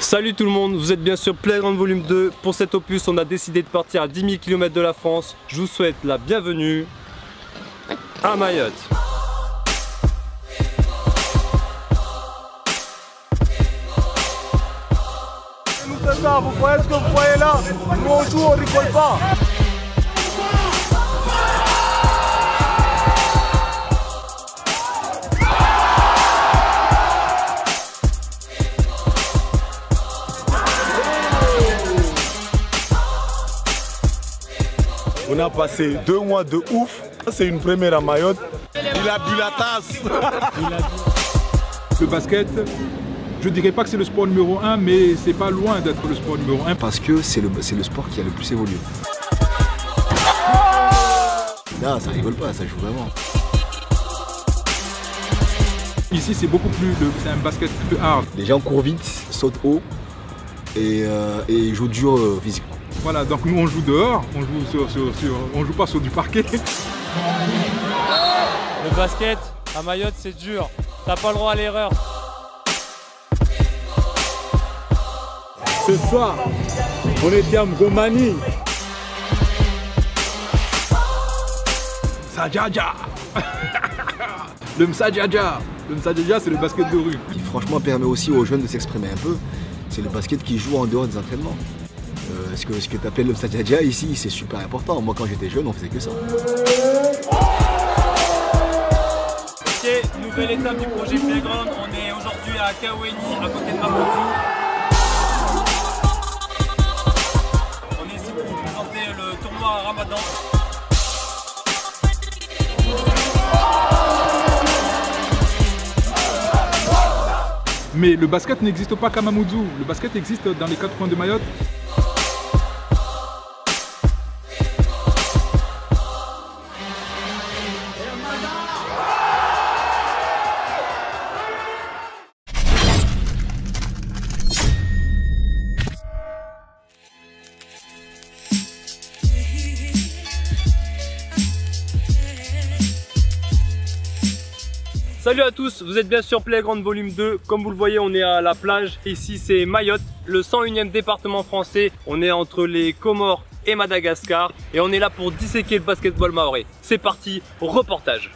Salut tout le monde, vous êtes bien sûr Playground Volume 2. Pour cet opus, on a décidé de partir à 10 000 km de la France. Je vous souhaite la bienvenue à Mayotte. Nous c'est ça, vous voyez ce que vous voyez là? Nous on joue, on rigole pas. On a passé 2 mois de ouf. C'est une première à Mayotte. Il a bu la tasse. Le basket, je dirais pas que c'est le sport numéro 1, mais c'est pas loin d'être le sport numéro 1. Parce que c'est le sport qui a le plus évolué. Là, ça rigole pas, ça joue vraiment. Ici, c'est beaucoup plus, c'est un basket plus hard. Les gens courent vite, sautent haut et jouent dur physiquement. Voilà, donc nous on joue dehors, on joue pas sur du parquet. Le basket à Mayotte, c'est dur. T'as pas le droit à l'erreur. Ce soir, on était à Mgomani. Msadjaja. Le Msadjaja. Le Msadjaja, c'est le basket de rue. Qui franchement permet aussi aux jeunes de s'exprimer un peu. C'est le basket qui joue en dehors des entraînements. Ce que tu appelles le Msadjaja ici, c'est super important. Moi, quand j'étais jeune, on faisait que ça. Ok, nouvelle étape du projet Playground. On est aujourd'hui à Kaweni, à côté de Mamoudzou. On est ici pour vous présenter le tournoi à Ramadan. Mais le basket n'existe pas qu'à Mamoudzou. Le basket existe dans les 4 coins de Mayotte. Salut à tous, vous êtes bien sûr Playground Volume 2. Comme vous le voyez, on est à la plage. Ici, c'est Mayotte, le 101e département français. On est entre les Comores et Madagascar. Et on est là pour disséquer le basketball mahorais. C'est parti, reportage.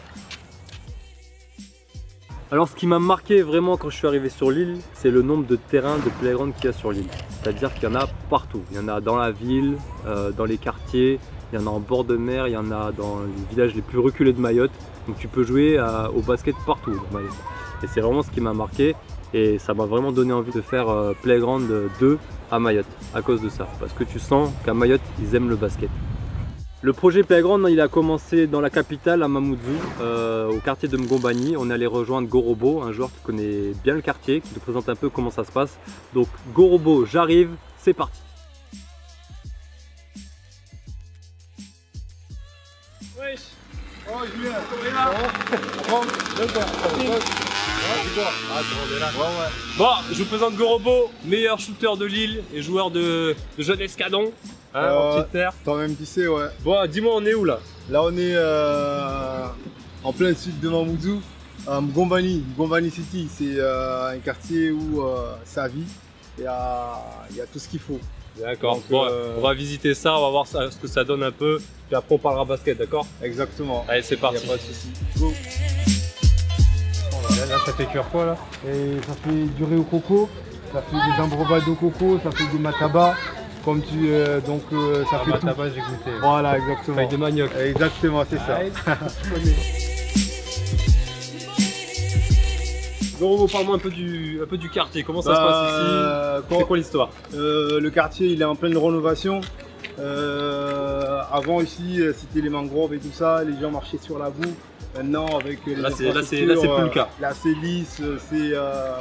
Alors, ce qui m'a marqué vraiment quand je suis arrivé sur l'île, c'est le nombre de terrains de playground qu'il y a sur l'île. C'est-à-dire qu'il y en a partout. Il y en a dans la ville, dans les quartiers, il y en a en bord de mer, il y en a dans les villages les plus reculés de Mayotte. Donc tu peux jouer au basket partout dans Mayotte. Et c'est vraiment ce qui m'a marqué. Et ça m'a vraiment donné envie de faire Playground 2 à Mayotte à cause de ça. Parce que tu sens qu'à Mayotte, ils aiment le basket. Le projet Playground, il a commencé dans la capitale, à Mamoudzou, au quartier de Mgomani. On est allé rejoindre Gorobo, un joueur qui connaît bien le quartier, qui nous présente un peu comment ça se passe. Donc Gorobo, j'arrive, c'est parti. Wesh. Oh Julien, On est là. Bon, je vous présente Gorobo, meilleur shooter de l'île et joueur de jeune escadon. En petite terre. Toi-même tu sais, ouais. Bon, dis-moi, on est où là? Là on est en plein sud de Mamoudzou, à Mgomani, Mgomani City. C'est un quartier où ça vit, il y a tout ce qu'il faut. D'accord, bon, on va visiter ça, on va voir ça, ce que ça donne un peu, puis après on parlera basket, d'accord? Exactement. Allez, c'est parti. Il n'y a pas de souci. Go. Là, ça fait cuire quoi là? Et ça fait du riz au coco, ça fait des embrovades au coco, ça fait du mataba. Comme tu ça fait tout. Mataba, j'ai goûté. Voilà, exactement. Feuille de manioc. Exactement, c'est ça. Gorobo, parle-moi un peu du quartier, comment ça se passe ici? C'est quoi l'histoire? Le quartier il est en pleine rénovation. Avant ici c'était les mangroves et tout ça, les gens marchaient sur la boue. Maintenant avec les là c'est plus le cas. Là c'est lisse, c'est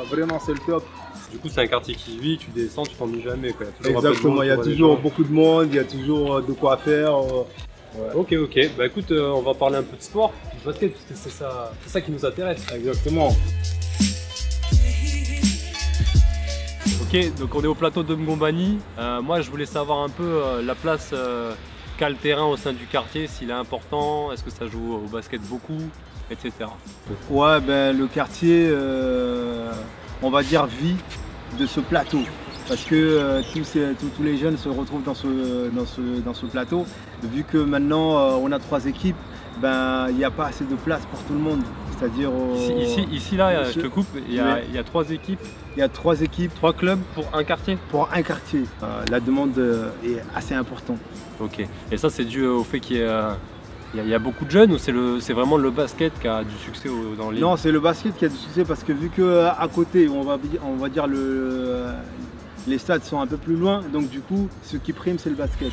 vraiment c'est le top. Du coup c'est un quartier qui vit, tu descends, tu t'ennuies jamais quoi. Il y a exactement, il y a toujours beaucoup de monde, il y a toujours de quoi faire. Ouais. Ok, bah écoute, on va parler un peu de sport, du basket, parce que c'est ça qui nous intéresse. Exactement. Ok, donc on est au plateau de Mgomani. Moi je voulais savoir un peu la place qu'a le terrain au sein du quartier, s'il est important, est-ce que ça joue au basket beaucoup, etc. Ouais, ben, le quartier, on va dire, vit de ce plateau. Parce que tous les jeunes se retrouvent dans ce plateau. Vu que maintenant on a 3 équipes, ben, il n'y a pas assez de place pour tout le monde. C'est-à-dire ici là, je te coupe, il y a 3 équipes. Il y a 3 équipes, 3 clubs pour un quartier. Pour un quartier. La demande est assez importante. Ok. Et ça, c'est dû au fait qu'il y a beaucoup de jeunes, ou c'est vraiment le basket qui a du succès dans l'île? Non, c'est le basket qui a du succès parce que vu qu'à côté, on va dire les stades sont un peu plus loin, donc du coup, ce qui prime, c'est le basket.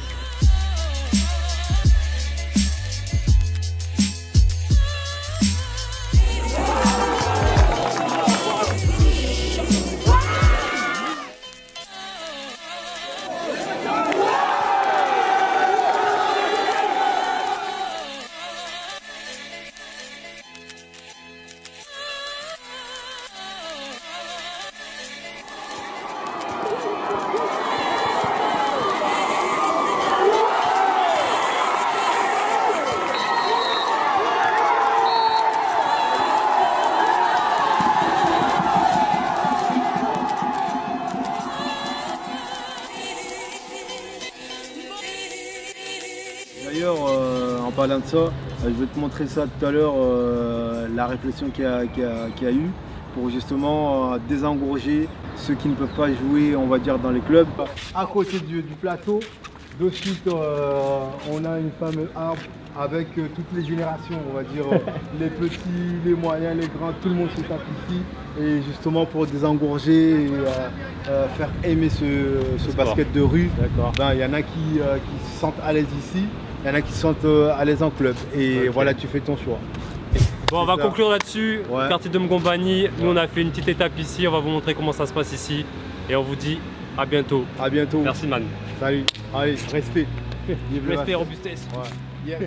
D'ailleurs, en parlant de ça, je vais te montrer ça tout à l'heure, la réflexion qu'il y a eu pour justement désengorger ceux qui ne peuvent pas jouer, on va dire, dans les clubs. À côté du plateau, de suite, on a une fameuse arbre avec toutes les générations, on va dire, les petits, les moyens, les grands, tout le monde se tape ici. Et justement pour désengorger et faire aimer ce basket de rue, il y en a qui se sentent à l'aise ici, il y en a qui se sentent à l'aise en club. Et voilà, tu fais ton choix. Bon, on va conclure là-dessus. Quartier de Mgombani, nous on a fait une petite étape ici, on va vous montrer comment ça se passe ici. Et on vous dit à bientôt. À bientôt. Merci man. Salut. Allez, respect. Respect, robustesse. Ouais. Yeah.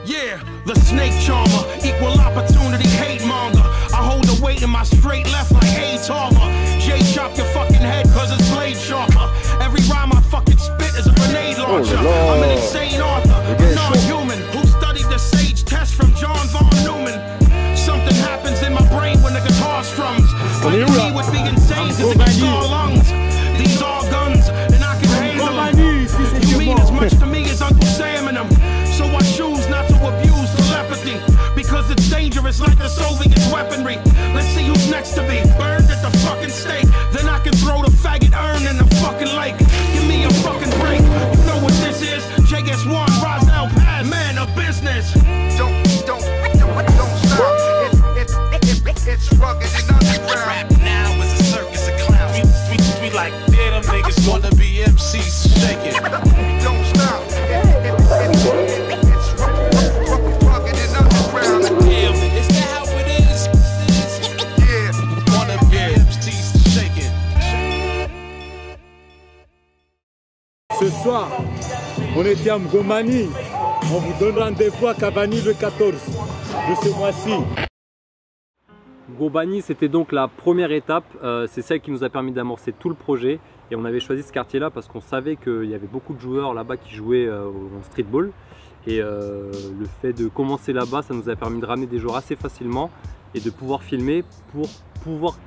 Yeah, the snake charmer, equal opportunity hate monger. I hold the weight in my straight left like hey Tarver. Jay chop your fucking head cause it's blade sharper. Every rhyme I fucking spit is a grenade launcher. I'm an insane author, a non-human who studied the sage test from John Von Neumann. Something happens in my brain when the guitar strums. Like me would be insane cause it can scar lungs. These are guns and I can handle them. You mean as much to me as Uncle Sam and them. So I choose not to abuse telepathy because it's dangerous like the Soviet weaponry. Let's see who's next to me. Burned at the fucking stake. Then I can throw the faggot urn in the fucking lake. Give me a fucking break. You know what this is? JS1, Roselle Paz, man of business. Don't stop. It's rugged and underground. Rap now is a circus of clowns. We like them niggas wanna be MCs. Shake it. Don't stop. It's rugged and underground. Damn, is that how it is? Yeah. Wanna be MCs. Shake it. Ce soir, on était à Mgombani. On vous donne rendez-vous à Cavani le 14 de ce mois-ci. Mgombani, c'était donc la première étape, c'est celle qui nous a permis d'amorcer tout le projet. Et on avait choisi ce quartier-là parce qu'on savait qu'il y avait beaucoup de joueurs là-bas qui jouaient au streetball. Et le fait de commencer là-bas, ça nous a permis de ramener des joueurs assez facilement et de pouvoir filmer pour pouvoir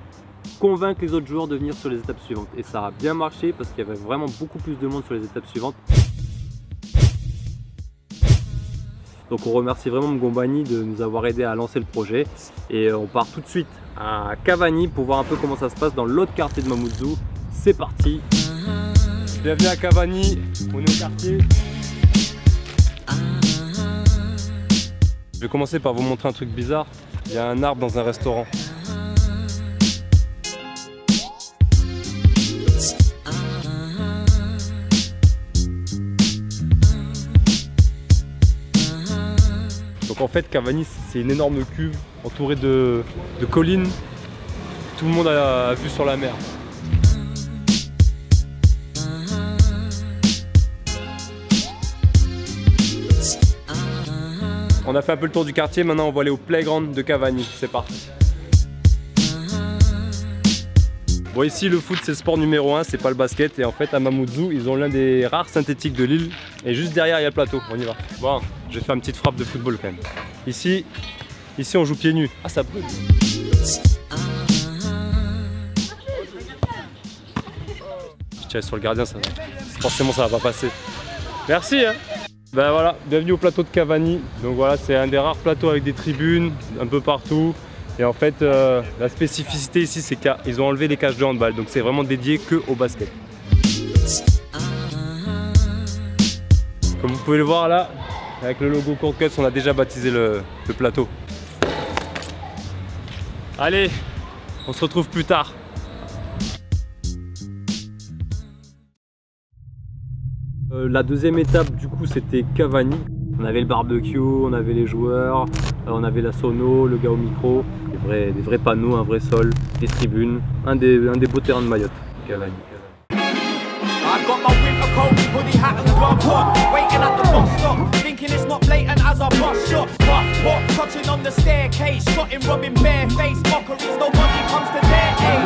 convaincre les autres joueurs de venir sur les étapes suivantes. Et ça a bien marché parce qu'il y avait vraiment beaucoup plus de monde sur les étapes suivantes. Donc on remercie vraiment Mgombani de nous avoir aidé à lancer le projet. Et on part tout de suite à Cavani pour voir un peu comment ça se passe dans l'autre quartier de Mamoudzou. C'est parti. Bienvenue à Cavani, on est au quartier. Je vais commencer par vous montrer un truc bizarre. Il y a un arbre dans un restaurant. Donc en fait Cavani c'est une énorme cuve entourée de collines. Tout le monde a vue sur la mer. On a fait un peu le tour du quartier, maintenant on va aller au playground de Cavani, c'est parti. Bon, ici le foot c'est le sport numéro 1, c'est pas le basket. Et en fait à Mamoudzou ils ont l'un des rares synthétiques de l'île. Et juste derrière il y a le plateau, on y va. Bon, je vais faire une petite frappe de football quand même. Ici on joue pieds nus. Ah ça brûle. Je tire sur le gardien, forcément ça va pas passer. Merci hein. Ben voilà, bienvenue au plateau de Cavani. Donc voilà, c'est un des rares plateaux avec des tribunes un peu partout. Et en fait, la spécificité ici, c'est qu'ils ont enlevé les cages de handball. Donc c'est vraiment dédié que au basket. Comme vous pouvez le voir là, avec le logo Court Cuts, on a déjà baptisé le plateau. Allez, on se retrouve plus tard. La deuxième étape du coup c'était Cavani. On avait le barbecue, on avait les joueurs, on avait la sono, le gars au micro, des vrais panneaux, un vrai sol, des tribunes, un des beaux terrains de Mayotte, Cavani. I've got my winter coat, hoodie, hat and gloves on, waiting at the bus stop, thinking it's not blatant as I bust shots. What? Touching on the staircase, shotting, rubbing bare face, mockeries, nobody comes to their aid.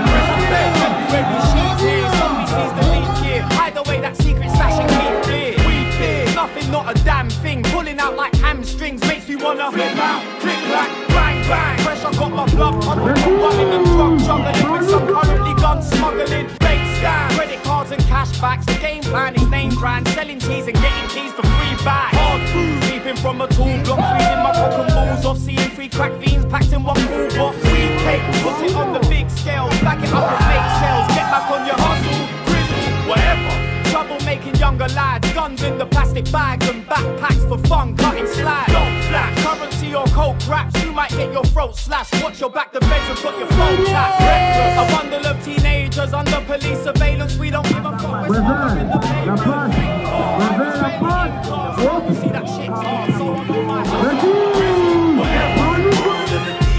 February she's here, somebody sees the leak here, hide away that secret stash and keep clear. We fear nothing, not a damn thing, pulling out like hamstrings makes me wanna flip out, click clack, bang bang. Pressure got my blood pumping, running and drug juggling with some currently gun smuggling. Credit cards and cashbacks, the game plan is name brand, selling cheese and getting keys for free back. Hard food, leaping from a tool block, freezing my cock and balls off, seeing free crack fiends packed in one cool box. Weed cake, put it on the big scale, back it up and make sales, get back on your hustle, grizzle, whatever. Trouble making younger lads, guns in the plastic bags and backpacks for fun, cutting slack. Don't flash, currency or coke raps, you might get your throat slashed. Watch your back, the feds have got your phone tapped. Reckless, a bundle of teenagers under police surveillance. We don't give a fuck. We're in the pavement. You see that shit's hard, so I'm on my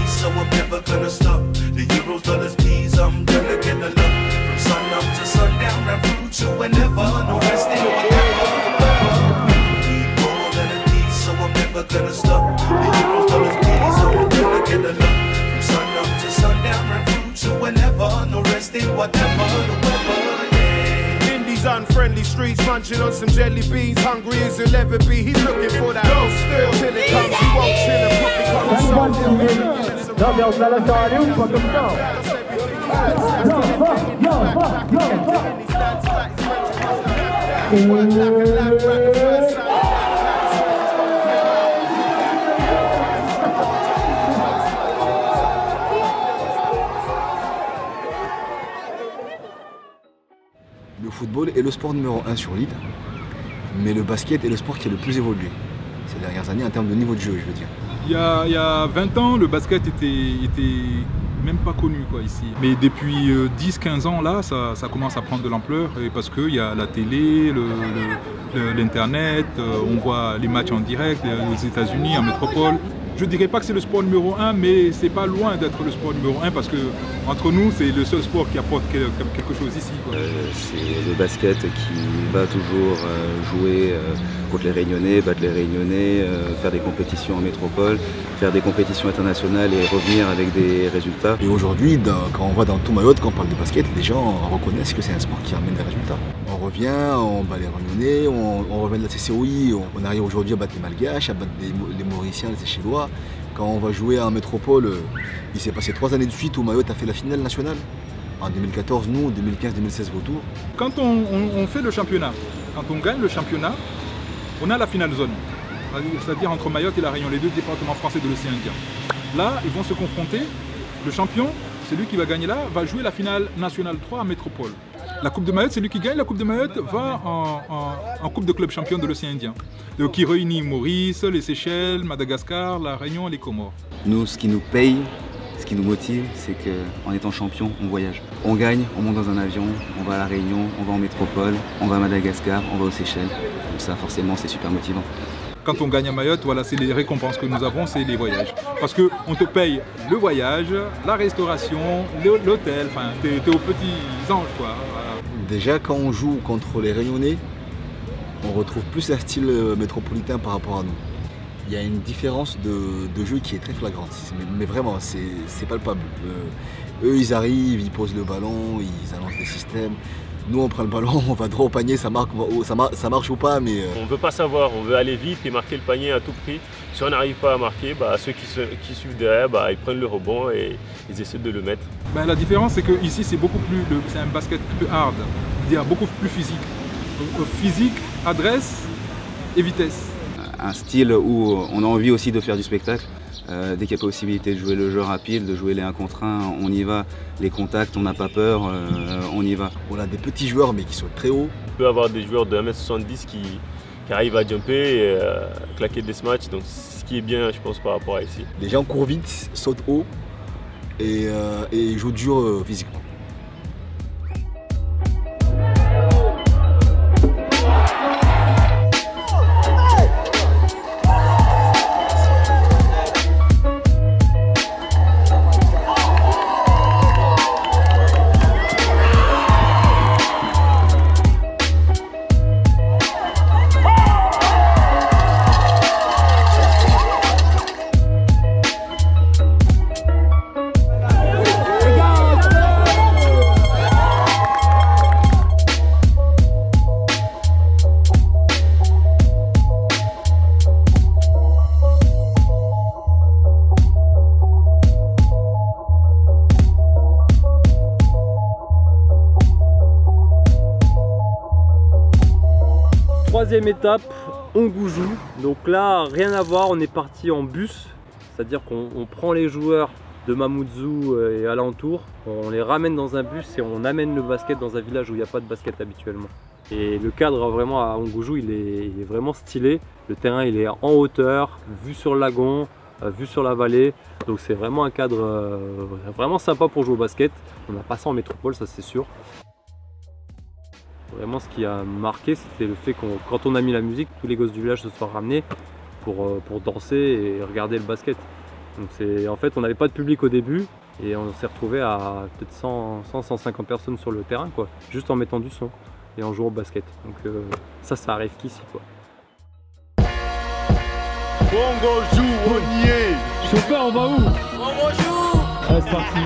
So I'm never gonna stop. The euros, dollars, P's, I'm gonna get the love. From sun up to sundown, I'm through to whenever. No resting, whatever. Keep more than a piece, so I'm never gonna stop. The euros, dollars, P's, I'm gonna get the love. From sun up to sundown, I'm through to whenever. No resting, whatever, the weather. Unfriendly streets, munching on some jelly beans. Hungry as he'll ever be, he's looking for that no still. Till it comes, he won't chill and probably come and solve. Non mais on se la laisse aller ou pas comme ça? Le football est le sport numéro 1 sur l'île, mais le basket est le sport qui est le plus évolué ces dernières années en termes de niveau de jeu, je veux dire. Il y a 20 ans, le basket était même pas connu quoi, ici. Mais depuis 10-15 ans, là, ça commence à prendre de l'ampleur parce qu'il y a la télé, l'internet, on voit les matchs en direct aux États-Unis, en métropole. Je ne dirais pas que c'est le sport numéro 1, mais c'est pas loin d'être le sport numéro 1 parce que entre nous, c'est le seul sport qui apporte quelque chose ici. C'est le basket qui va toujours jouer contre les Réunionnais, battre les Réunionnais, faire des compétitions en métropole, faire des compétitions internationales et revenir avec des résultats. Et aujourd'hui, quand on va dans tout Mayotte, quand on parle de basket, les gens reconnaissent que c'est un sport qui amène des résultats. On revient, on bat les Réunionnais, on revient de la CCOI, on arrive aujourd'hui à battre les Malgaches, à battre les Mauriciens, les Séchellois. Quand on va jouer en métropole, il s'est passé 3 années de suite où Mayotte a fait la finale nationale. En 2014, nous, en 2015-2016, retour. Quand on fait le championnat, quand on gagne le championnat, on a la finale zone. C'est-à-dire entre Mayotte et La Réunion, les deux départements français de l'océan Indien. Là, ils vont se confronter. Le champion, celui qui va gagner là, va jouer la finale nationale 3 en métropole. La Coupe de Mayotte, celui qui gagne la Coupe de Mayotte va en Coupe de club champion de l'océan Indien. Donc, qui réunit Maurice, les Seychelles, Madagascar, La Réunion et les Comores. Nous, ce qui nous paye, ce qui nous motive, c'est qu'en étant champion, on voyage. On gagne, on monte dans un avion, on va à La Réunion, on va en métropole, on va à Madagascar, on va aux Seychelles. Donc ça, forcément, c'est super motivant. Quand on gagne à Mayotte, voilà, c'est les récompenses que nous avons, c'est les voyages. Parce qu'on te paye le voyage, la restauration, l'hôtel, enfin, t'es aux petits anges, quoi. Voilà. Déjà, quand on joue contre les Réunionnais, on retrouve plus un style métropolitain par rapport à nous. Il y a une différence de jeu qui est très flagrante, mais vraiment, c'est palpable. Eux, ils arrivent, ils posent le ballon, ils annoncent des systèmes. Nous, on prend le ballon, on va droit au panier, ça marche ou pas, mais... On ne veut pas savoir, on veut aller vite et marquer le panier à tout prix. Si on n'arrive pas à marquer, ceux qui suivent derrière, ils prennent le rebond et ils essaient de le mettre. La différence, c'est qu'ici, c'est beaucoup plus, c'est un basket plus hard, c'est-à-dire beaucoup plus physique. Physique, adresse et vitesse. Un style où on a envie aussi de faire du spectacle. Dès qu'il y a possibilité de jouer le jeu rapide, de jouer les 1 contre 1, on y va. Les contacts, on n'a pas peur, on y va. On a des petits joueurs mais qui sont très hauts. On peut avoir des joueurs de 1m70 qui arrivent à jumper et claquer des smatchs, donc ce qui est bien je pense par rapport à ici. Les gens courent vite, sautent haut et jouent dur physiquement. Troisième étape, Ongoujou. Donc là, rien à voir, on est parti en bus, c'est-à-dire qu'on prend les joueurs de Mamoudzou et alentour, on les ramène dans un bus et on amène le basket dans un village où il n'y a pas de basket habituellement. Et le cadre vraiment à Ongoujou, il est vraiment stylé. Le terrain il est en hauteur, vue sur le lagon, vue sur la vallée. Donc c'est vraiment un cadre vraiment sympa pour jouer au basket. On n'a pas ça en métropole, ça c'est sûr. Vraiment ce qui a marqué, c'était le fait que quand on a mis la musique, tous les gosses du village se soient ramenés pour danser et regarder le basket. Donc en fait, on n'avait pas de public au début et on s'est retrouvé à peut-être 100-150 personnes sur le terrain, quoi, juste en mettant du son et en jouant au basket. Donc ça arrive qu'ici, quoi. Ongoujou, on y est. Chauffeur, on va où? Ongoujou. Allez, c'est parti.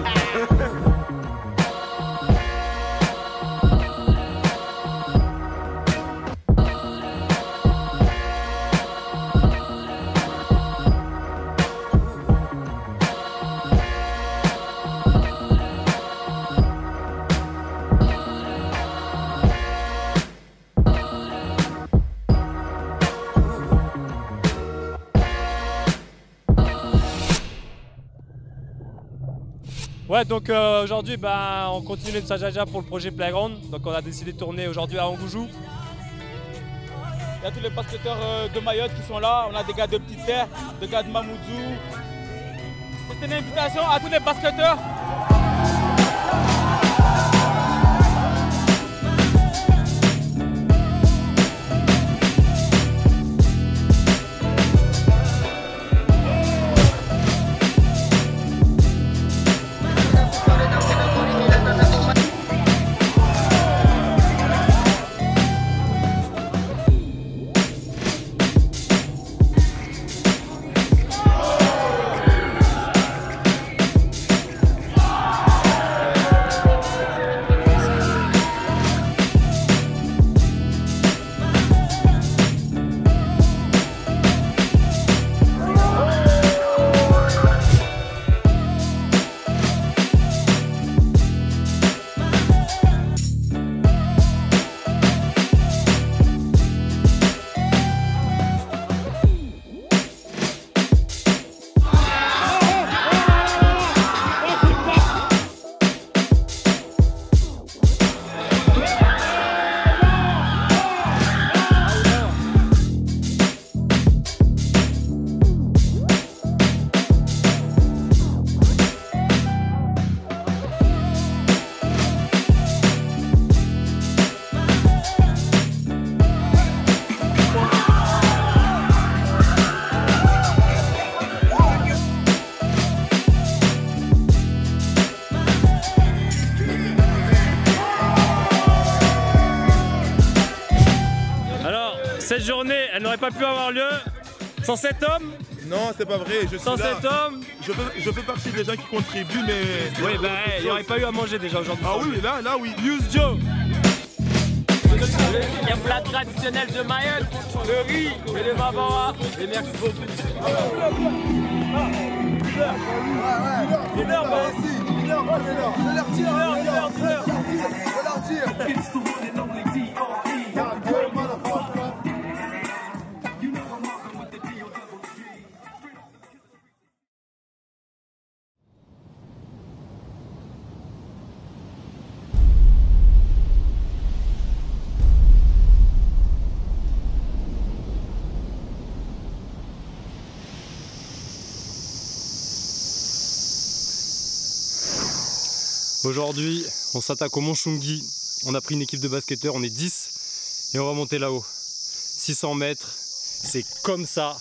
Ouais, donc aujourd'hui on continue de Sajaja pour le projet Playground. Donc on a décidé de tourner aujourd'hui à Ongoujou. Il y a tous les basketteurs de Mayotte qui sont là. On a des gars de Petite Terre, des gars de Mamoudzou. C'est une invitation à tous les basketteurs. Cette journée, elle n'aurait pas pu avoir lieu sans cet homme Non, c'est pas vrai. Je suis Sans là. cet homme, je fais partie des gens qui contribuent, mais. oui, bah, il n'y aurait pas eu à manger déjà aujourd'hui. Ah oui, là oui. Use Joe. Il y a un plat traditionnel de Mayotte, le riz et le babawa. Et merci beaucoup. Aujourd'hui, on s'attaque au Mont Chungi. On a pris une équipe de basketteurs, on est 10 et on va monter là-haut. 600 mètres, c'est comme ça.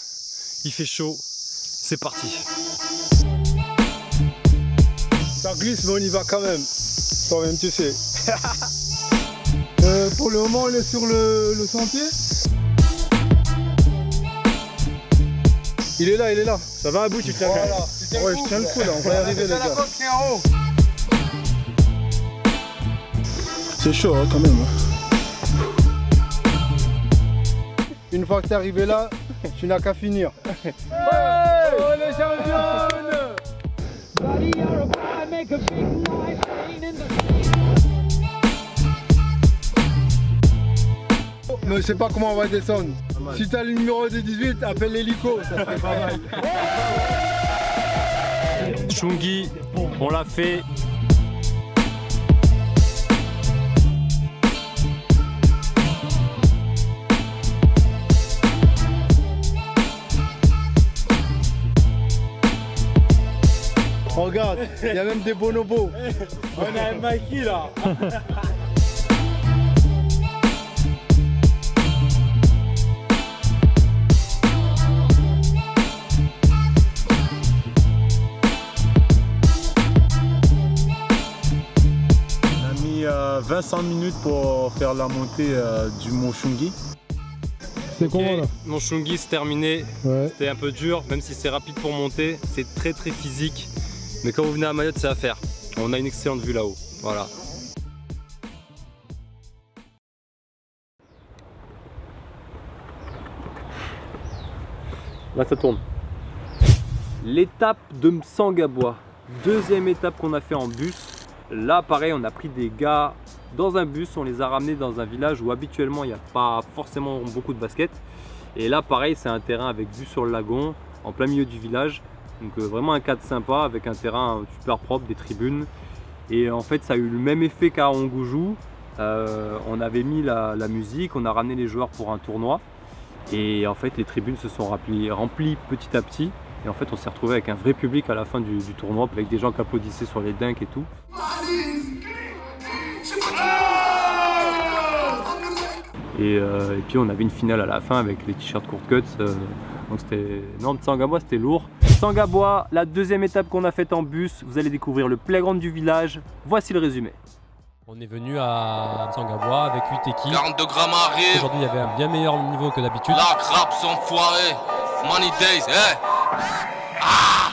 Il fait chaud, c'est parti. Ça glisse, mais on y va quand même. Toi-même, tu sais. Pour le moment, on est sur le sentier. Il est là. Ça va à bout, tu tiens. Voilà. Ouais, je tiens le coup là, on va y arriver les gars. C'est chaud hein, quand même. Une fois que t'es arrivé là, tu n'as qu'à finir. Ouais, oh les championnes! Mais je sais pas comment on va descendre. Si t'as le numéro de 18, appelle l'hélico, ça serait pas mal. Chungi, on l'a fait. Regarde, il y a même des bonobos. On a un Mikey là. On a mis 20 minutes pour faire la montée du Mont Chungi. C'est comment là? Mont Chungi c'est terminé. Ouais. C'était un peu dur, même si c'est rapide pour monter. C'est très physique. Mais quand vous venez à Mayotte, c'est à faire. On a une excellente vue là-haut. Voilà. Là, ça tourne. L'étape de Msangabois. Deuxième étape qu'on a fait en bus. Là, pareil, on a pris des gars dans un bus. On les a ramenés dans un village où habituellement, il n'y a pas forcément beaucoup de basket. Et là, pareil, c'est un terrain avec vue sur le lagon, en plein milieu du village. Donc vraiment un cadre sympa avec un terrain super propre, des tribunes. Et en fait ça a eu le même effet qu'à Ongoujou. On avait mis la musique, on a ramené les joueurs pour un tournoi. Et en fait les tribunes se sont remplies petit à petit. Et en fait on s'est retrouvé avec un vrai public à la fin du tournoi, avec des gens qui applaudissaient sur les dunks et tout. Et puis on avait une finale à la fin avec les t-shirts court cuts. Donc c'était... Non, Msangabois c'était lourd. Msangabois, la deuxième étape qu'on a faite en bus, vous allez découvrir le playground du village. Voici le résumé. On est venu à Msangabois avec 8 équipes. 42 grammes arrive. Aujourd'hui il y avait un bien meilleur niveau que d'habitude. La crappe sans foirer. Money days, hey. Ah.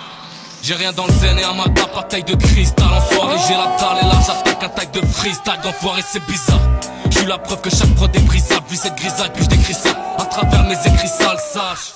J'ai rien dans le zen et à ma tape à taille de cristal. En soirée j'ai la dalle et là j'attaque un taille de freestyle. D'enfoiré c'est bizarre. Je suis la preuve que chaque prod est brisable. Vu cette grisaille puis je décris ça à travers mes écrits sales. Sache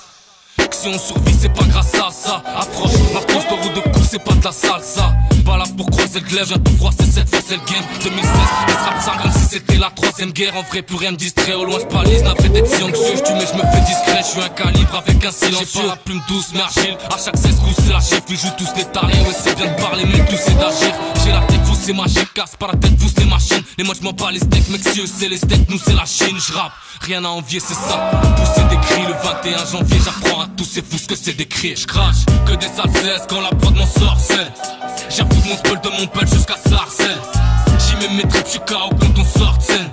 si on survit c'est pas grâce à ça. Approche, ma pose de roue de cou c'est pas de la salsa. Pas là pour croiser le glaive, j'ai tout froid, c'est cette fois c'est le game. 2016, les rap ça comme si c'était la troisième guerre. En vrai plus rien me distrait, au loin j'palise. N'a fait d'être si anxieux, j'tue mais j'me fais discret. J'suis un calibre avec un silencieux. J'ai pas la plume douce mais agile, à chaque 16 coups c'est la chiffre. Ils jouent tous les tarés, ouais c'est bien de parler mais tout c'est d'agir. J'ai la tête, vous c'est magique, casse pas la tête, vous les machines. Les moches m'en bats les steaks, mec si eux c'est les steaks, nous c'est la Chine. J'rappe, rien à envier c'est ça. Pousser des cris le 21 janvier, j'apprends à tous c'est fou ce que c'est d'écrire. J'crache que des sales cesses quand la prod m'en sorcelle. J'avoue mon spell de mon pelle jusqu'à Sarcelles. J'y mets mes tripes, j'suis KO quand on sort de scène.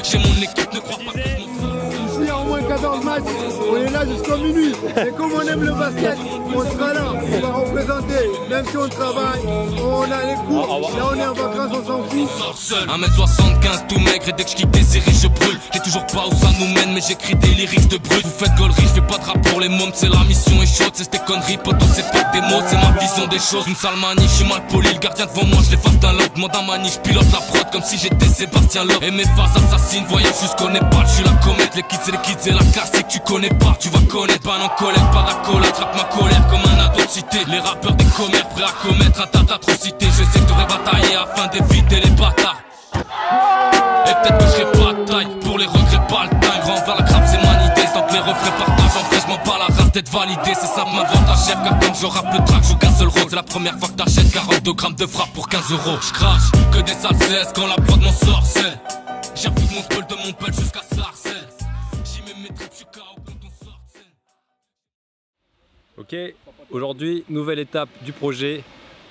J'ai mon équipe, ne crois pas que je m'en fous. Ici en moins 14 matchs, on est là jusqu'à minuit. Et comme on aime le basket, on sera là, on va représenter. Même si on travaille, on a les cours. Là on est en vacances, on s'en fout. 1m75 tout maigre et dès que j'quitte des séries je brûle. J'ai toujours pas où ça nous mène mais j'écris des lyrics de brut. Vous faites gaulerie, je fais pas de rap pour les mômes. C'est la mission est chaude, c'est tes conneries, poto, c'est pas des mots, c'est ma vision des choses. Une sale manie, je suis mal poli, le gardien devant moi, je l'efface d'un lobe. Demande à Mani, je pilote la prod comme si j'étais Sébastien Loeb. Et mes phases assassines, voyage jusqu'au Népal, je suis la comète. Les kids c'est la classique, tu connais pas, tu vas connaître. Ban en colère, pas d'accolade, trappe ma colère comme un ado de cité. Les rappeurs des commères, prêts à commettre un tas d'atrocités. Je sais que tu devrais batailler afin d'éviter les bâtards. Et peut-être que je serai pas de taille, pour les regrets pas le time. Grand vers la crabe c'est Mani Days, donc les refrains partagent. En vrai je m'en bats la race d'être validé, c'est ça m'invente à chef. Car comme je rappe le track, joue qu'un seul rôle. C'est la première fois que t'achètes 42 grammes de frappe pour 15 €. Je crache que des sales cesses quand la prod m'en sorcelle. J'ai revu mon spell de mon pelle jusqu'à Sarcelles. J'y mets mes tripes, j'suis KO quand on sort. Ok, aujourd'hui, nouvelle étape du projet.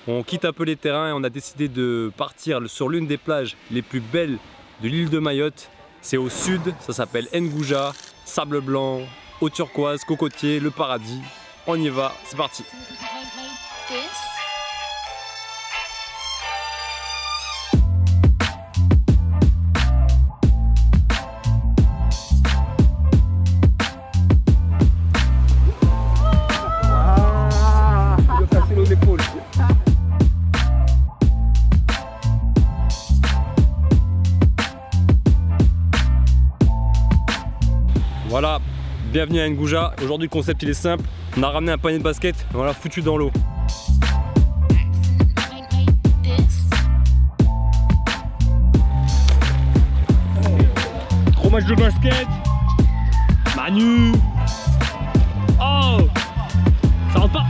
On quitte un peu les terrains et on a décidé de partir sur l'une des plages les plus belles de l'île de Mayotte. C'est au sud, ça s'appelle Ngouja, sable blanc, eau turquoise, cocotier, le paradis. On y va, c'est parti. Voilà, bienvenue à Ngouja. Aujourd'hui le concept il est simple. On a ramené un panier de basket et on l'a foutu dans l'eau. Gros match de basket. Manu. Oh, ça rentre pas.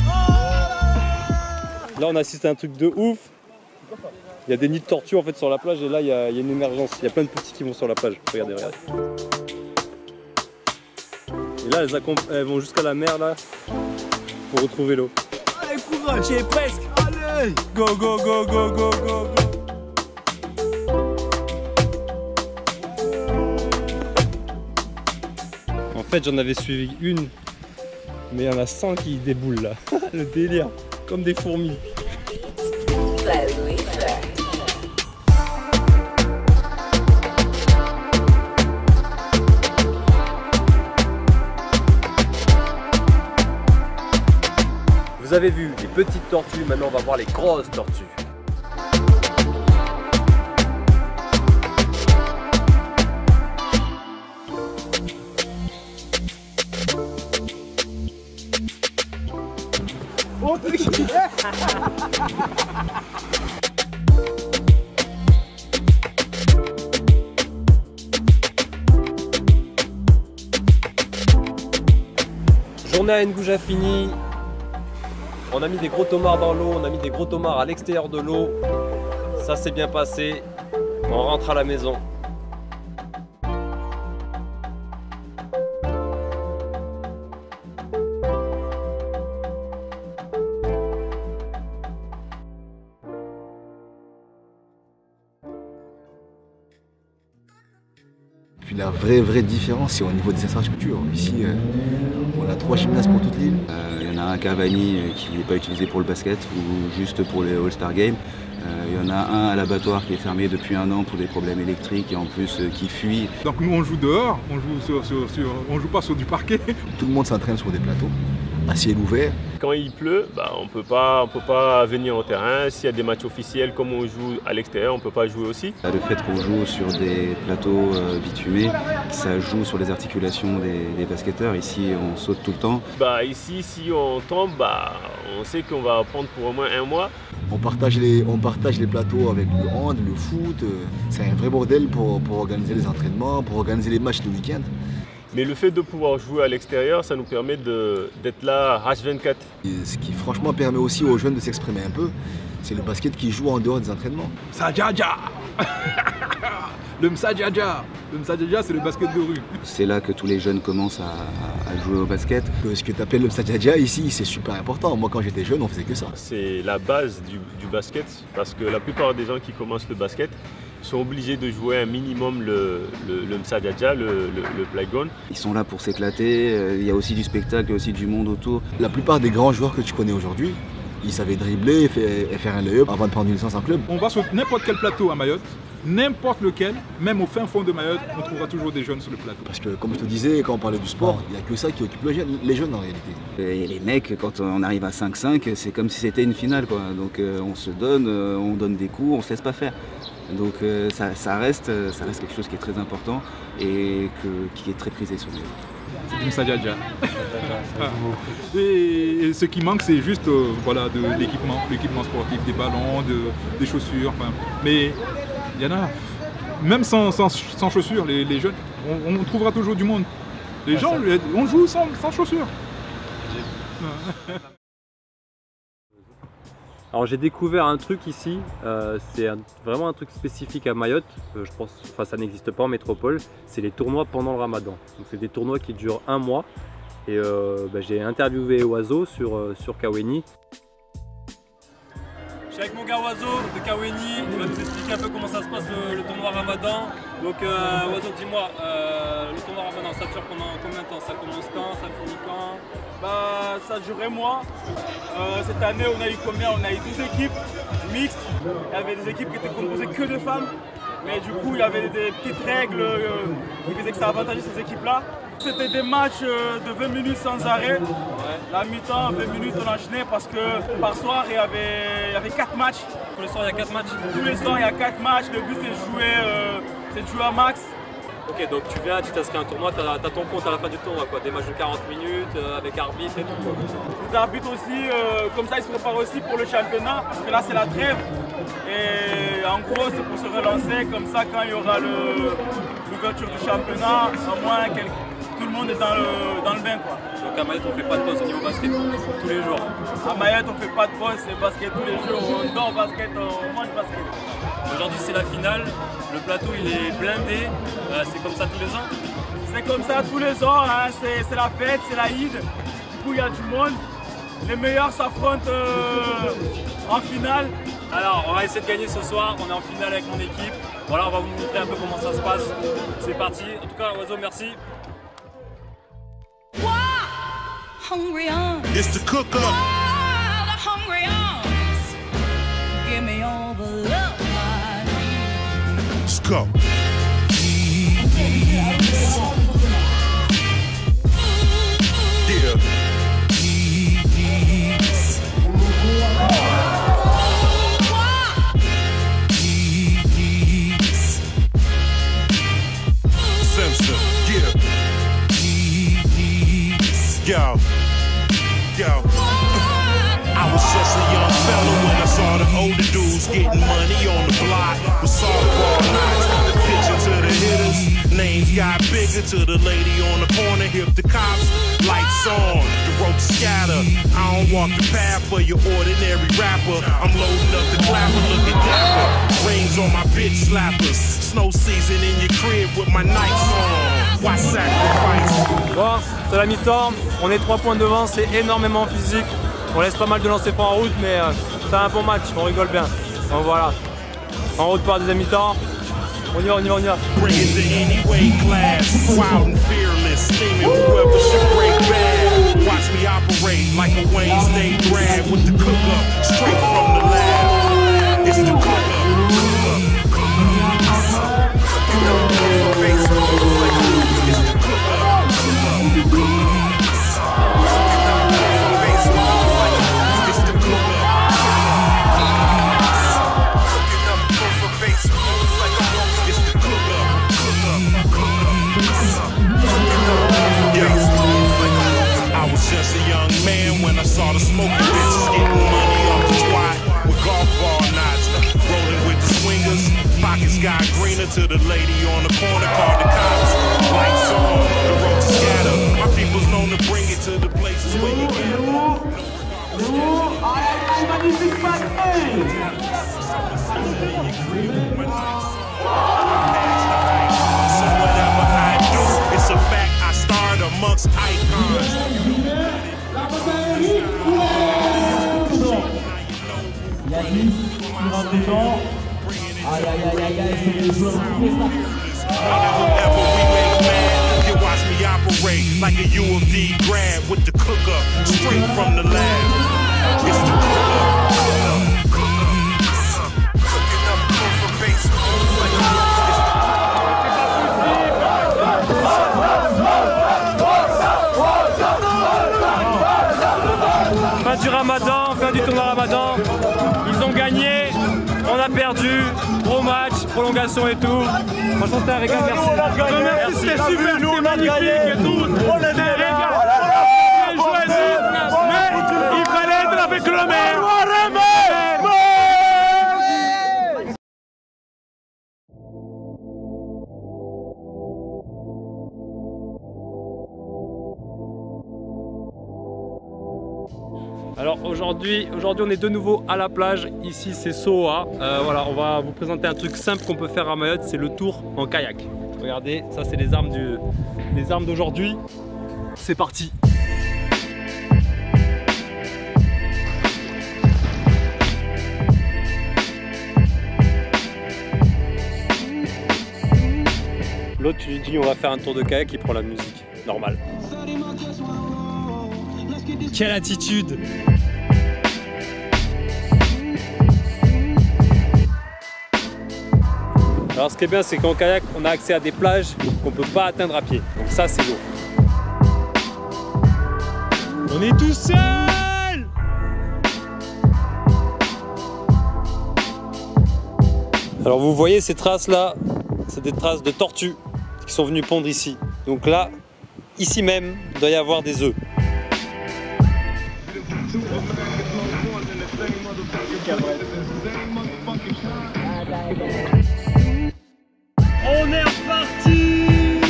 Oh, là on assiste à un truc de ouf. Il y a des nids de tortues en fait sur la plage et là il y a une émergence. Il y a plein de petits qui vont sur la plage. Regardez, regardez. Et là elles vont jusqu'à la mer là pour retrouver l'eau. Allez courage, j'y ai presque. Allez, go go go go go go. En fait j'en avais suivi une, mais il y en a 100 qui déboulent là. Le délire, comme des fourmis. Vous avez vu les petites tortues, maintenant on va voir les grosses tortues. Oh, Journée à Ngouja finie. On a mis des gros tomards dans l'eau, on a mis des gros tomards à l'extérieur de l'eau. Ça s'est bien passé. On rentre à la maison. Puis la vraie différence, c'est au niveau des infrastructures. Ici, on a 3 gymnases pour toute l'île. Il y en a un Cavani qui n'est pas utilisé pour le basket ou juste pour les All-Star Games. Il y en a un à l'abattoir qui est fermé depuis 1 an pour des problèmes électriques et en plus qui fuit. Donc nous on joue dehors, on joue pas sur du parquet. Tout le monde s'entraîne sur des plateaux, à ciel ouvert. Quand il pleut, bah, on peut pas venir au terrain. S'il y a des matchs officiels, comme on joue à l'extérieur, on ne peut pas jouer aussi. Le fait qu'on joue sur des plateaux bitumés, ça joue sur les articulations des basketteurs. Ici, on saute tout le temps. Bah, ici, si on tombe, bah, on sait qu'on va prendre pour au moins 1 mois. On partage les plateaux avec le hand, le foot. C'est un vrai bordel pour organiser les entraînements, pour organiser les matchs le week-end. Mais le fait de pouvoir jouer à l'extérieur, ça nous permet d'être là H24. Et ce qui franchement permet aussi aux jeunes de s'exprimer un peu, c'est le basket qui joue en dehors des entraînements. Msadjaja. Le Msadjaja. Le Msadjaja, c'est le basket de rue. C'est là que tous les jeunes commencent à jouer au basket. Ce que tu appelles le Msadjaja ici, c'est super important. Moi, quand j'étais jeune, on faisait que ça. C'est la base du basket, parce que la plupart des gens qui commencent le basket sont obligés de jouer un minimum le Msadjaja, le playground. Ils sont là pour s'éclater, il y a aussi du spectacle, il y a aussi du monde autour. La plupart des grands joueurs que tu connais aujourd'hui, Il savait dribbler et faire un lay-up avant de prendre une licence en club. On va sur n'importe quel plateau à Mayotte, n'importe lequel, même au fin fond de Mayotte, on trouvera toujours des jeunes sur le plateau. Parce que comme je te disais, quand on parlait du sport, il n'y a que ça qui occupe les jeunes en réalité. Et les mecs, quand on arrive à 5-5, c'est comme si c'était une finale, quoi. Donc on se donne, on donne des coups, on ne se laisse pas faire. Donc ça reste quelque chose qui est très important et qui est très prisé sur nous. C'est du Sadia Dia. Et ce qui manque, c'est juste voilà, de l'équipement sportif, des ballons, des chaussures. Enfin, mais il y en a, même sans chaussures, les jeunes, on trouvera toujours du monde. Les gens, on joue sans chaussures. Alors j'ai découvert un truc ici, c'est vraiment un truc spécifique à Mayotte, je pense, enfin ça n'existe pas en métropole, c'est les tournois pendant le ramadan. Donc c'est des tournois qui durent 1 mois et j'ai interviewé Oiseau sur Kaweni. Je suis avec mon gars Oiseau de Kaweni, il va nous expliquer un peu comment ça se passe le tournoi ramadan. Donc Oiseau, dis-moi, le tournoi ramadan ça dure pendant combien de temps? Ça commence quand? Ça finit quand? Bah, ça durait un mois. Cette année, on a eu combien? On a eu 12 équipes mixtes. Il y avait des équipes qui étaient composées que de femmes. Mais du coup, il y avait des petites règles qui faisaient que ça avantageait ces équipes-là. C'était des matchs de 20 minutes sans arrêt. La mi-temps, 20 minutes, on enchaînait parce que par soir, il y avait 4 matchs. Tous les soirs, il y a 4 matchs? Tous les soirs, il y a 4 matchs. Le but, c'est de jouer à max. Ok, donc tu viens, tu t'inscris à un tournoi, tu as ton compte à la fin du tournoi, quoi. Des matchs de 40 minutes avec arbitre et tout, quoi. Les arbitres aussi, comme ça ils se préparent aussi pour le championnat, parce que là c'est la trêve. Et en gros c'est pour se relancer, comme ça quand il y aura l'ouverture du championnat, au moins tout le monde est dans le bain, quoi. Donc à Mayotte on fait pas de pause au niveau basket, tous les jours? À Mayotte on fait pas de pause, c'est basket tous les jours, on dort basket, on mange basket. Aujourd'hui c'est la finale, le plateau il est blindé, c'est comme ça tous les ans? C'est comme ça tous les ans, hein. C'est la fête, c'est la Eid, du coup il y a du monde. Les meilleurs s'affrontent en finale. Alors on va essayer de gagner ce soir, on est en finale avec mon équipe. Voilà, on va vous montrer un peu comment ça se passe. C'est parti, en tout cas Oiseau merci. Hungry arms. It's the cook up. The hungry arms. Give me all the love I need. Let's go. Yeah. Simpson. Yeah. Yo. I was just a young fella when I saw the older dudes getting money on the block with softball nights. Pitching to the hitters, names got bigger to the lady on the corner, hip the cops, lights on, the rope scatter. I don't walk the path for your ordinary rapper. I'm loading up the clapper, looking dapper. Rings on my bitch slappers. Snow season in your crib with my nights on. Why sacrifice? Bon, c'est la mi-temps, on est 3 points devant, c'est énormément physique. On laisse pas mal de lancers francs en route, mais c'est un bon match, on rigole bien. Donc voilà, en route par la deuxième mi-temps. On y va, on y va, on y va. Bring it to any weight class, wild and fearless, steaming whoever should break bad. Watch me operate like a Wednesday grad with the cook up, straight from the lab. It's the cook up, cook up, cook up. It's the cook up, cook up, cook up. Just a young man when I saw the smoking bitches getting money off the twat with golf ball knots, rolling with the swingers. Pockets got greener to the lady on the corner, called the cops. Lights on, the road to scatter. My people's known to bring it to the places where you get. So whatever I do, it's a fact. I starred amongst icons. Il y a 10 qui rentrent dedans. Aïe aïe aïe aïe aïe, c'est les joueurs qui font you watch me operate like a UFD grad with the cook up straight from the lab. It's the cook up. mi-temps, ils ont gagné, on a perdu, gros match, prolongation et tout. Franchement c'était un régal, merci. Merci, c'était super, nous on a gagné et tout. On est des régal. Mais il fallait être avec le meilleur. Alors aujourd'hui on est de nouveau à la plage, ici c'est Soa. Voilà, on va vous présenter un truc simple qu'on peut faire à Mayotte, c'est le tour en kayak. Regardez, ça c'est les armes d'aujourd'hui. C'est parti. L'autre tu lui dis on va faire un tour de kayak, il prend la musique, normal. Quelle attitude! Alors ce qui est bien c'est qu'en kayak on a accès à des plages qu'on ne peut pas atteindre à pied. Donc ça c'est lourd. On est tout seul! Alors vous voyez ces traces là, c'est des traces de tortues qui sont venues pondre ici. Donc là, ici même, il doit y avoir des œufs. On est reparti!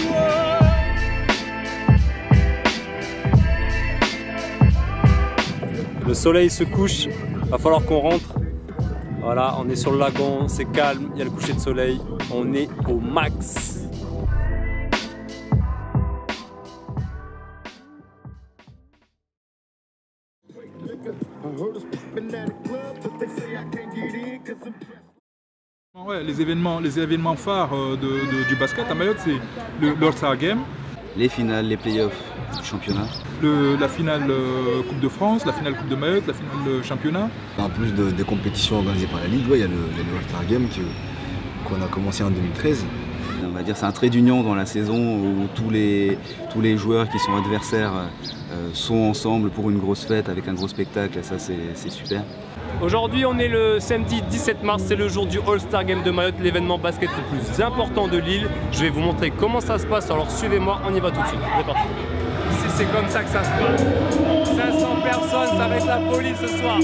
Le soleil se couche, va falloir qu'on rentre. Voilà, on est sur le lagon, c'est calme, il y a le coucher de soleil, on est au max. Ouais, les événements phares du basket à Mayotte, c'est l'All-Star Game. Les finales, les playoffs du championnat. La finale Coupe de France, la finale Coupe de Mayotte, la finale championnat. En plus des compétitions organisées par la Ligue, il y a le All-Star Game qu'on a commencé en 2013. On va dire c'est un trait d'union dans la saison où tous les joueurs qui sont adversaires sont ensemble pour une grosse fête avec un gros spectacle, et ça c'est super. Aujourd'hui on est le samedi 17 mars, c'est le jour du All-Star Game de Mayotte, l'événement basket le plus important de l'île. Je vais vous montrer comment ça se passe, alors suivez-moi, on y va tout de suite. C'est parti. Ici c'est comme ça que ça se passe. 500 personnes, ça va être la folie ce soir.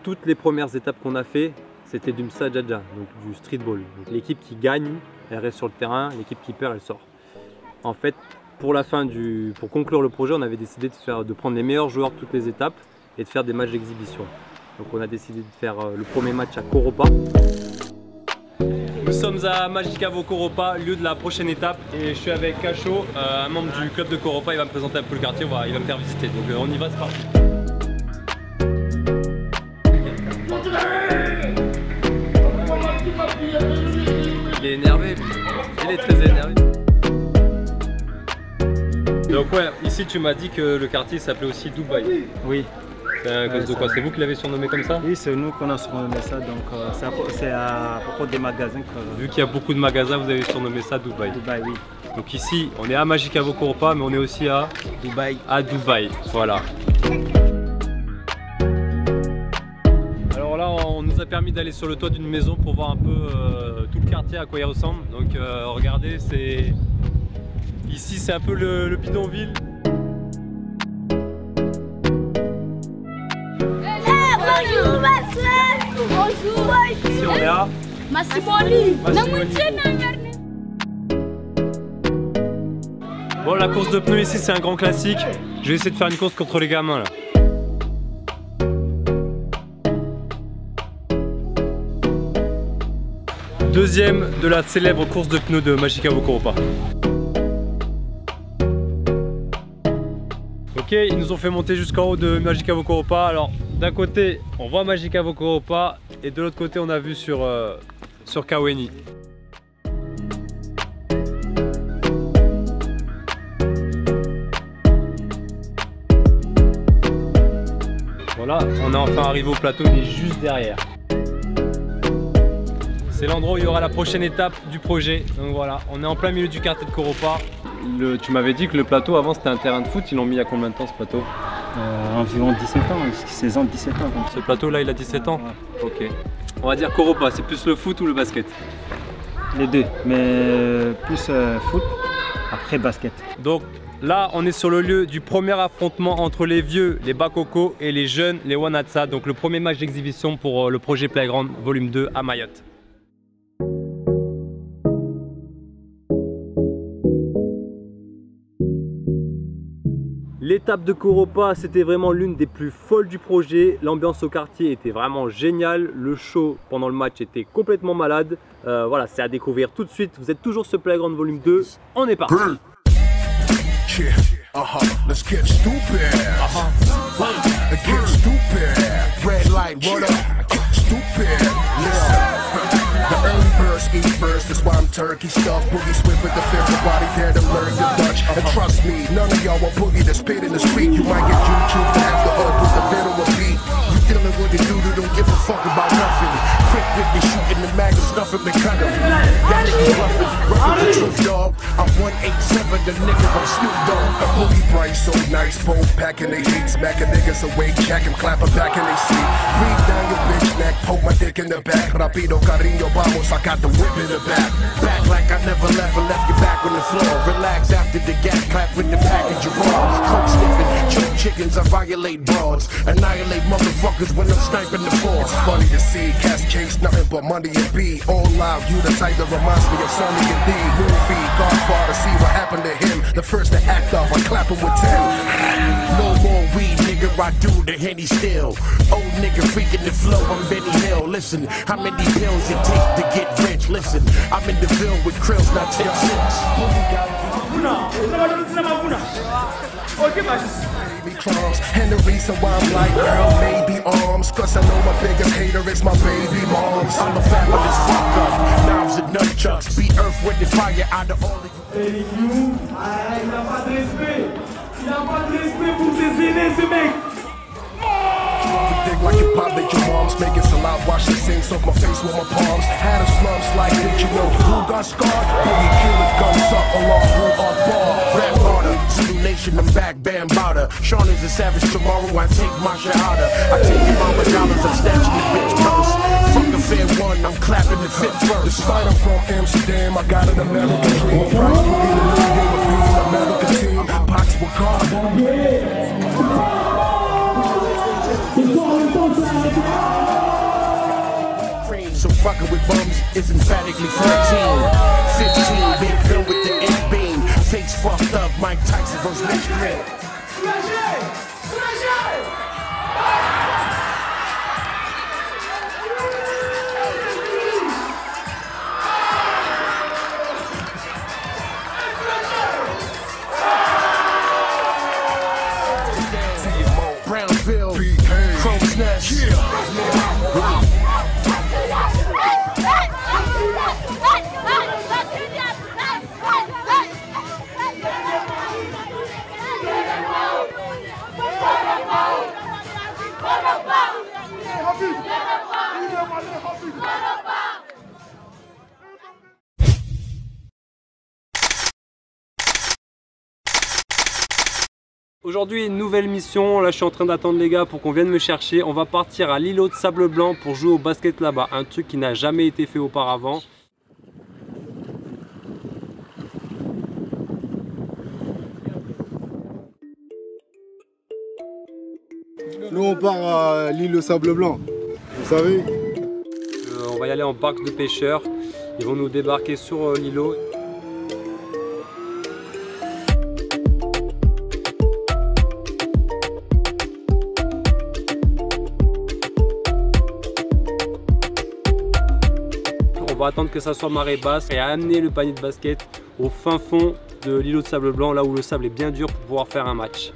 Toutes les premières étapes qu'on a fait, c'était du Msadjaja, donc du streetball. L'équipe qui gagne, elle reste sur le terrain, l'équipe qui perd, elle sort. En fait, pour conclure le projet, on avait décidé de prendre les meilleurs joueurs de toutes les étapes et de faire des matchs d'exhibition. Donc on a décidé de faire le premier match à Koropa. Nous sommes à Magicavo Koropa, lieu de la prochaine étape, et je suis avec Cacho, un membre du club de Koropa. Il va me présenter un peu le quartier, il va me faire visiter. Donc on y va, c'est parti. Il est énervé, il est très énervé. Donc ouais, ici tu m'as dit que le quartier s'appelait aussi Dubaï. Oui. C'est à cause de quoi? C'est vous qui l'avez surnommé comme ça? Oui, c'est nous qu'on a surnommé ça, donc c'est à propos des magasins que... Vu qu'il y a beaucoup de magasins, vous avez surnommé ça Dubaï. Dubaï, oui. Donc ici, on est à Magicavo Koropa, mais on est aussi à Dubaï. À Dubaï, voilà. Alors là, on nous a permis d'aller sur le toit d'une maison pour voir un peu tout le quartier, à quoi il ressemble. Donc regardez, c'est... Ici, c'est un peu le bidonville. Bonjour ma soeur. Bonjour. Ici on est à Massimoli. Bon, la course de pneus ici c'est un grand classique. Je vais essayer de faire une course contre les gamins là. Deuxième de la célèbre course de pneus de Magica Vokoropa. Ok, ils nous ont fait monter jusqu'en haut de Magica Vokoropa. Alors d'un côté on voit Magica Vokoropa et de l'autre côté on a vu sur Kaweni. Voilà, on est enfin arrivé au plateau, il est juste derrière. C'est l'endroit où il y aura la prochaine étape du projet. Donc voilà, on est en plein milieu du quartier de Koropa. Tu m'avais dit que le plateau avant c'était un terrain de foot, ils l'ont mis il y a combien de temps ce plateau? Environ 17 ans, 16 ans, 17 ans. Ce plateau là il a 17 ans? Ok. On va dire Koropa, c'est plus le foot ou le basket? Les deux, mais plus foot, après basket. Donc là on est sur le lieu du premier affrontement entre les vieux, les Bakoko, et les jeunes, les Wanatsa. Donc le premier match d'exhibition pour le projet Playground volume 2 à Mayotte. L'étape de Koropa, c'était vraiment l'une des plus folles du projet. L'ambiance au quartier était vraiment géniale. Le show pendant le match était complètement malade. Voilà, c'est à découvrir tout de suite. Vous êtes toujours sur Playground Volume 2. On est parti. Let's get stupid. Get stupid. Red light, what up? Get stupid. Listen. The early birds eat first, that's why I'm turkey stuffed. Boogie Swift with the fifth, nobody dare to learn the Dutch. And trust me, none of y'all want boogie to spit in the street. You might get YouTube to have the hood with the middle of beat. You dealing with a dude who don't give a fuck about nothing. Quick with the shooting the mag and stuffing the cut him. That nigga bluffing, repping the truth, dog. I'm 187, the nigga from Snoop Dogg. A boogie price so nice, both packing they heat. Smacking niggas awake, jack him, clap him back in they seat. Breathe down your bitch neck, poke my dick in the back. Rapido, cariño, vamos, I got the whip in the back. Back like I never left your back on the floor. Relax after the gas clap with the package you raw. Coke sniffing, choke chickens, I violate broads. Annihilate motherfuckers when I'm sniping the floor. It's funny to see, cats chase nothing but money and be all loud. You the type that reminds me of Sonny and D. Movie, Godfather, see what happened to him. The first to act up, I clap him with 10. No more weed, nigga, I do the Henny still. Old nigga freaking the flow, I'm Benny Hill. Listen, how many pills it take to get rich? Listen, I'm in the Ville with Krills, not 10 cents. Baby crumbs, and the reason why I'm like, girl, maybe arms. Cause I know my biggest hater is my baby moms. I'm a fabulous fuck up, knives and nunchucks. Beat earth with the fire out of all of you. Et you, il n'a pas de respect. Il n'a pas de respect pour ses aînés, ce mec. Dig like you pop that your mom's making salad, wash the sinks off my face with my palms. Had a slumps like did you know who got scarred? Boogie killer guns up along who on bar. Rap harder, Zulu Nation, I'm back, bam, bowder. Sean is a savage tomorrow, I take my shahada. I take your mama dollars, I'm snatching the bitch purse. Fuck a fair one, I'm clapping the fifth verse. Despite I'm from Amsterdam, I got an American dream. Price will be the new European American team. Pox will So fucking with bums is emphatically 14. 15, big bill with the N-beam. Face fucked up, Mike Tyson vs. Mitch Grill. Brownsville, Crow's Nest. Aujourd'hui, une nouvelle mission. Là, je suis en train d'attendre les gars pour qu'on vienne me chercher. On va partir à l'îlot de Sable Blanc pour jouer au basket là-bas. Un truc qui n'a jamais été fait auparavant. Nous, on part à l'île de Sable Blanc. Vous savez, On va y aller en barque de pêcheurs. Ils vont nous débarquer sur l'îlot. On va attendre que ça soit marée basse et amener le panier de basket au fin fond de l'îlot de sable blanc, là où le sable est bien dur pour pouvoir faire un match.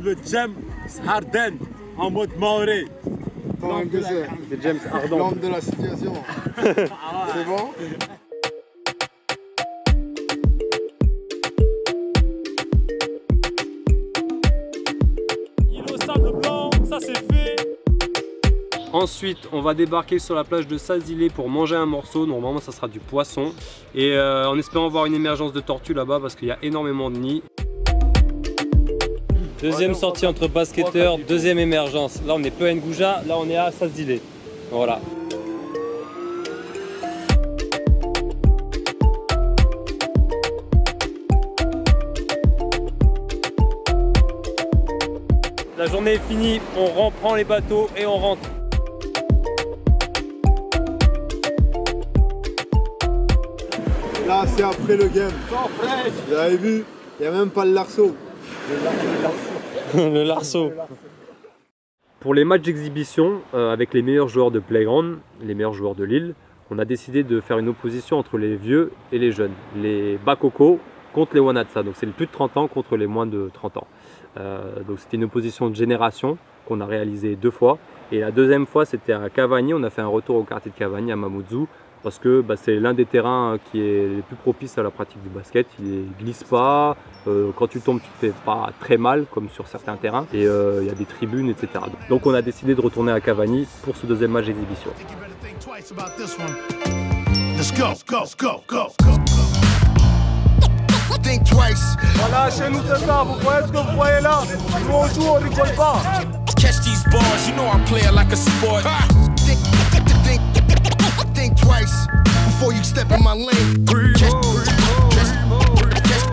Le James Harden en mode Maoré. C'est James Harden. L'homme de la situation. C'est bon? Îlot sable blanc, ça c'est fait. Ensuite, on va débarquer sur la plage de Sazilé pour manger un morceau. Normalement, ça sera du poisson. Et en espérant voir une émergence de tortue là-bas parce qu'il y a énormément de nids. Deuxième sortie entre basketteurs, deuxième émergence. Là on est peu à Ngouja, là on est à Sazilé. Voilà. La journée est finie, on reprend les bateaux et on rentre. Là c'est après le game. Vous avez vu, il n'y a même pas le larceau. Le larceau. Pour les matchs d'exhibition, avec les meilleurs joueurs de Playground, les meilleurs joueurs de Lille, on a décidé de faire une opposition entre les vieux et les jeunes. Les Bakoko contre les Wanatsa, donc c'est les plus de 30 ans contre les moins de 30 ans. Donc c'était une opposition de génération qu'on a réalisée 2 fois. Et la deuxième fois c'était à Cavani, on a fait un retour au quartier de Cavani à Mamoudzou. Parce que c'est l'un des terrains qui est les plus propices à la pratique du basket. Il ne glisse pas, quand tu tombes tu te fais pas très mal comme sur certains terrains. Et il y a des tribunes, etc. Donc on a décidé de retourner à Cavani pour ce deuxième match d'exhibition. Voilà, chez nous c'est ça, vous voyez ce que vous voyez là? Nous on joue, on rigole pas. Catch these bars, you know I play it like a sport. Think twice before you step in my lane.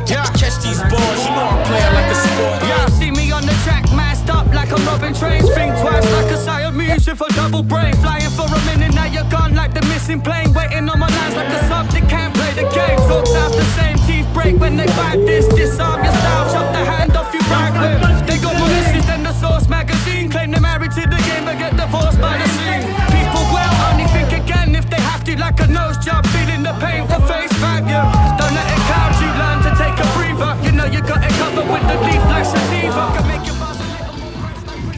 Catch these balls, you know I play it like a sport. Yeah, see me on the track, masked up like I'm robbing trains. Think twice like a Siamese with a double brain. Flying for a minute, now you're gone like the missing plane. Waiting on my lines like a sub that can't play the game. Talks out the same, teeth break when they bite this. Disarm your style, chop the hand off you right with. They got more listeners than the Source magazine. Claim they're married to the game but get divorced by the scene. People will only think again if they have to, like a nose job, feeling the pain for face value. Don't let it cloud you, learn to take a breather. You know you got it covered with the leaf like sativa. Can make your buzz a little more fresh like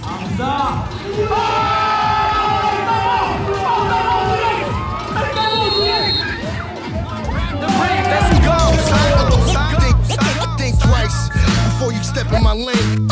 Think twice before you step in my lane.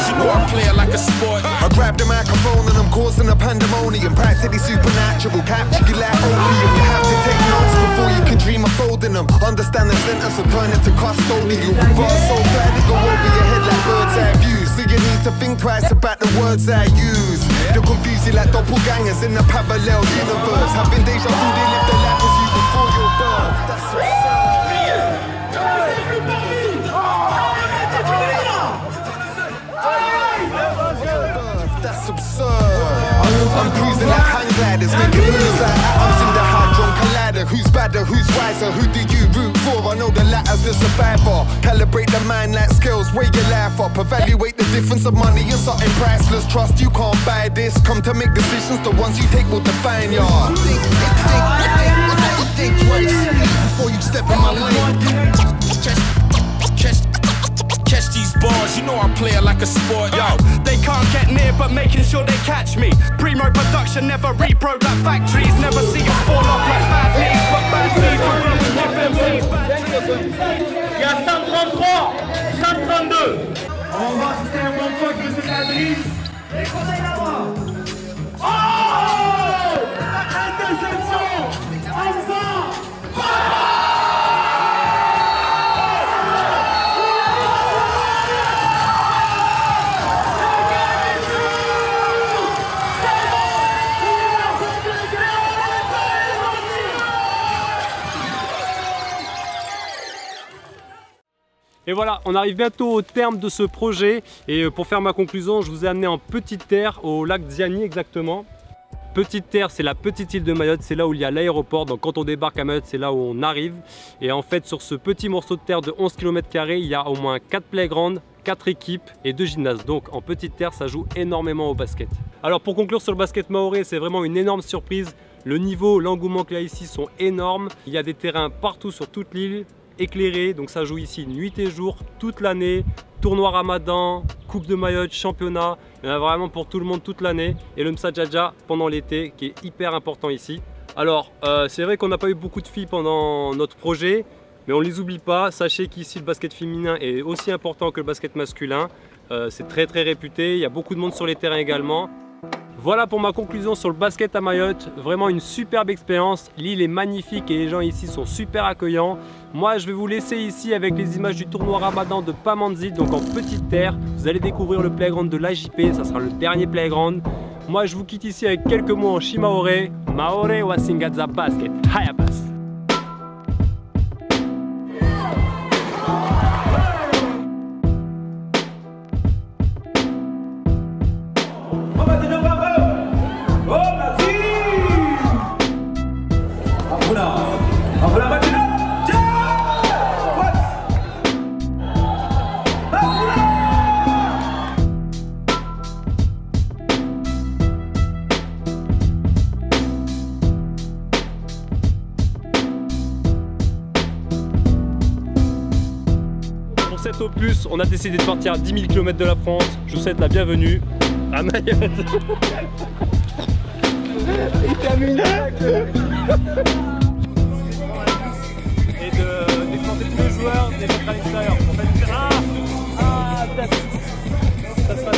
You know I play it like a sport. I grab the microphone and I'm causing a pandemonium. Practically supernatural, capture you like opium. You have to take notes before you can dream of folding them. Understand the sentence and turn it to custodial. Bars so bad they go over your head like bird's eye views. So you need to think twice about the words I use. They'll confuse you like doppelgangers in a parallel universe. Having deja vu, they live their life as you before your birth. That's what's up. That's absurd. I'm cruising like hang gliders, making moves like atoms in the Hadron Collider. Who's badder, who's wiser, who do you root for? I know the latter's the survivor. Calibrate the mind like scales, weigh your life up. Evaluate the difference of money and something priceless. Trust you can't buy this. Come to make decisions, the ones you take will define ya. know I play it like a sport. Yo, they can't get near, but making sure they catch me. Primo production, never repro like factories. Never see us fall off like bad leaves, but bad seeds will grow with FMCs. Il y a 133, 132. On va assister un bon point avec M. Cadris. Et qu'on aille là-bas. Oh! Interception! Enfin! Et voilà, on arrive bientôt au terme de ce projet et pour faire ma conclusion, je vous ai amené en Petite Terre, au lac Ziani exactement. Petite Terre, c'est la petite île de Mayotte, c'est là où il y a l'aéroport, donc quand on débarque à Mayotte, c'est là où on arrive. Et en fait, sur ce petit morceau de terre de 11 km², il y a au moins 4 playgrounds, 4 équipes et 2 gymnases. Donc en Petite Terre, ça joue énormément au basket. Alors pour conclure sur le basket mahorais, c'est vraiment une énorme surprise. Le niveau, l'engouement qu'il y a ici sont énormes. Il y a des terrains partout sur toute l'île, éclairés, donc ça joue ici nuit et jour toute l'année. Tournoi Ramadan, Coupe de Mayotte, championnat, il y en a vraiment pour tout le monde toute l'année. Et le Msadjaja pendant l'été qui est hyper important ici. Alors c'est vrai qu'on n'a pas eu beaucoup de filles pendant notre projet, mais on ne les oublie pas. Sachez qu'ici le basket féminin est aussi important que le basket masculin. C'est très réputé, il y a beaucoup de monde sur les terrains également. Voilà pour ma conclusion sur le basket à Mayotte, vraiment une superbe expérience, l'île est magnifique et les gens ici sont super accueillants. Moi je vais vous laisser ici avec les images du tournoi Ramadan de Pamandzi, donc en Petite Terre. Vous allez découvrir le playground de l'AJP, ça sera le dernier playground. Moi je vous quitte ici avec quelques mots en Shimaore, Maore Wasingaza Basket, Hayabas. Pour cet opus, on a décidé de partir à 10 000 km de la France. Je vous souhaite la bienvenue à Mayotte. Il termine et d'exploiter tous les joueurs, des mettre à l'extérieur. En fait, ça sera